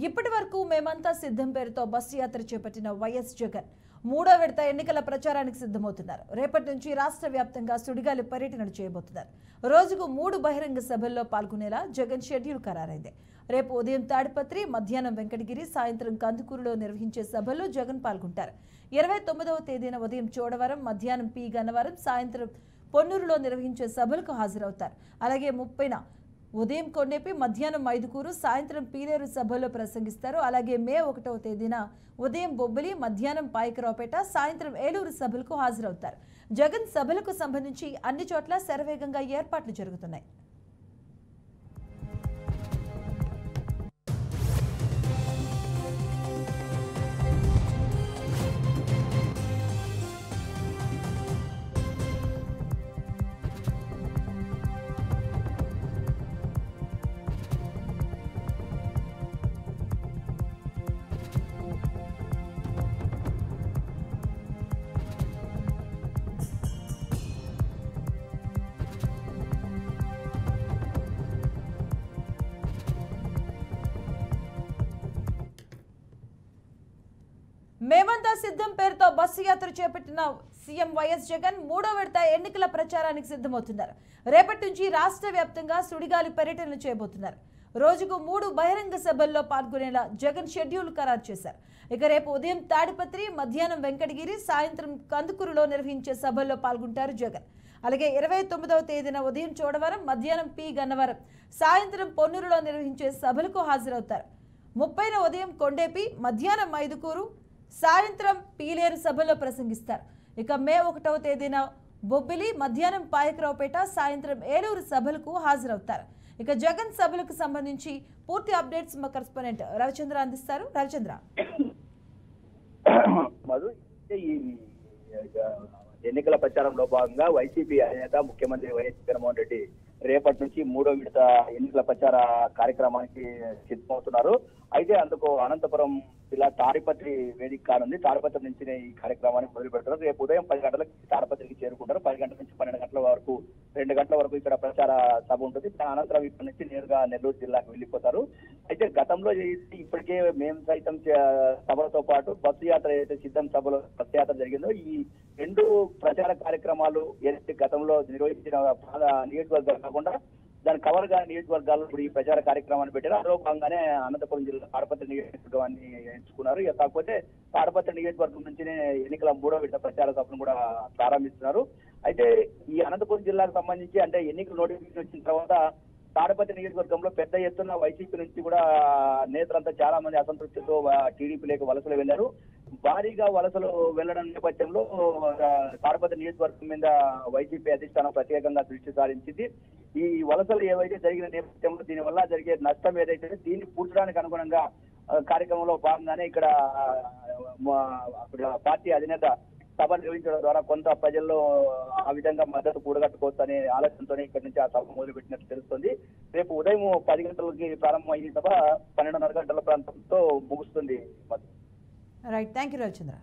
ఇప్పటి వరకు మేమంతా సిద్ధం పేరుతో బస్సు యాత్ర చేపట్టిన వైఎస్ జగన్ మూడో విడత ఎన్నికల ప్రచారానికి సిద్ధమవుతున్నారు. రేపటి నుంచి రాష్ట్ర వ్యాప్తంగా సుడిగాలి పర్యటనలు చేయబోతున్నారు. రోజుకు 3 బహిరంగ సభల్లో పాల్గొనేలా జగన్ షెడ్యూల్ ఖరారైంది. రేపు ఉదయం తాడిపత్రి, మధ్యాహ్నం వెంకటగిరి, సాయంత్రం కందుకూరులో నిర్వహించే సభల్లో జగన్ పాల్గొంటారు. 29వ తేదీన ఉదయం చోడవరం, మధ్యాహ్నం పి గన్నవరం, సాయంత్రం పొన్నూరులో నిర్వహించే సభలకు హాజరవుతారు. అలాగే 30న ఉదయం కొండేపి, మధ్యాహ్నం మైదుకూరు, సాయంత్రం పీలేరు సభలో ప్రసంగిస్తారు. అలాగే మే 1వ తేదీన ఉదయం బొబ్బిలి, మధ్యాహ్నం పాయకరావుపేట, సాయంత్రం ఏలూరు సభలకు హాజరవుతారు. జగన్ సభలకు సంబంధించి అన్ని చోట్ల శరవేగంగా ఏర్పాట్లు జరుగుతున్నాయి. మేమంతా సిద్ధం పేరుతో బస్సు యాత్ర చేపట్టిన సీఎం వైఎస్ జగన్ మూడో విడత ఎన్నికల ప్రచారానికి సిద్ధమవుతున్నారు. రేపటి నుంచి రాష్ట్ర వ్యాప్తంగా సుడిగాలి పర్యటనలు చేయబోతున్నారు. రోజుకు 3 బహిరంగ సభల్లో పాల్గొనేలా జగన్ షెడ్యూల్ ఖరారు చేశారు. ఇక రేపు ఉదయం తాడిపత్రి, మధ్యాహ్నం వెంకటగిరి, సాయంత్రం కందుకూరులో నిర్వహించే సభల్లో పాల్గొంటారు జగన్. అలాగే 29వ తేదీన ఉదయం చోడవరం, మధ్యాహ్నం పి గన్నవరం, సాయంత్రం పొన్నూరులో నిర్వహించే సభలకు హాజరవుతారు. 30న ఉదయం కొండేపి, మధ్యాహ్నం మైదుకూరు, సాయంత్రం పీలేరు సభలో ప్రసంగిస్తారు. ఇక మే 1వ తేదీన బొబ్బిలి, మధ్యాహ్నం పాయకరావుపేట, సాయంత్రం ఏలూరు సభలకు హాజరవుతారు. ఇక జగన్ సభలకు సంబంధించి పూర్తి అప్డేట్స్ మా కరెస్పాండెంట్ రవిచంద్ర అందిస్తారు. రవిచంద్ర, ఎన్నికల ప్రచారంలో భాగంగా వైసీపీ అధినేత ముఖ్యమంత్రి వైఎస్ జగన్మోహన్ రెడ్డి రేపటి నుంచి మూడో విడత ఎన్నికల ప్రచార కార్యక్రమానికి సిద్ధమవుతున్నారు. అయితే అందుకు అనంతపురం జిల్లా తాడిపత్రి వేదిక కానుంది. తాడిపత్రి నుంచి ఈ కార్యక్రమాన్ని మొదలు పెడతారు. రేపు ఉదయం 10 గంటలకు తాడిపత్రికి చేరుకుంటారు. 10 గంటల నుంచి 12 గంటల వరకు 2 గంటల వరకు ఇక్కడ ప్రచార సభ ఉంటుంది. అనంతరం ఇక్కడ నుంచి నేరుగా నెల్లూరు జిల్లాకు వెళ్ళిపోతారు. అయితే గతంలో ఇప్పటికే మేము సైతం సభలతో పాటు బస్సు యాత్ర ఏదైతే సిద్ధం సభలో బస్సు యాత్ర జరిగిందో ఈ 2 ప్రచార కార్యక్రమాలు ఏదైతే గతంలో నిర్వహించిన నియోజకవర్గాలు కాకుండా దాని కవర్ గా నియోజకవర్గాల్లో ఇప్పుడు ఈ ప్రచార కార్యక్రమాన్ని పెట్టారు. అందులో భాగంగానే అనంతపురం జిల్లా తాడిపత్రి నియోజకవర్గాన్ని ఎంచుకున్నారు. ఇక కాకపోతే తాడిపత్రి నియోజకవర్గం నుంచినే ఎన్నికల మూడో విడత ప్రచార సభను కూడా ప్రారంభిస్తున్నారు. అయితే ఈ అనంతపురం జిల్లాకు సంబంధించి అంటే ఎన్నికల నోటిఫికేషన్ వచ్చిన తర్వాత తాడిపత్రి నియోజకవర్గంలో పెద్ద ఎత్తున వైసీపీ నుంచి కూడా నేతలంతా చాలా మంది అసంతృప్తితో టీడీపీలోకి వలసలు వెళ్లారు. భారీగా వలసలు వెళ్లడం నేపథ్యంలో తాడిపత్రి నియోజకవర్గం మీద వైసీపీ అధిష్టానం ప్రత్యేకంగా దృష్టి సారించింది. ఈ వలసలు ఏవైతే జరిగిన నేపథ్యంలో దీనివల్ల జరిగే నష్టం ఏదైతే దీన్ని పూడ్చడానికి అనుగుణంగా కార్యక్రమంలో భాగంగానే ఇక్కడ పార్టీ అధినేత సభ నిర్వహించడం ద్వారా కొంత ప్రజల్లో ఆ విధంగా మద్దతు కూడగట్టుకోవచ్చు అనే ఆలోచనతోనే ఇక్కడి నుంచి ఆ సభ మొదలుపెట్టినట్టు తెలుస్తుంది. రేపు ఉదయం 10 గంటలకి ప్రారంభమయ్యే సభ 12:30 గంటల ప్రాంతంతో ముగుస్తుంది. Right, thank you Ravichandra.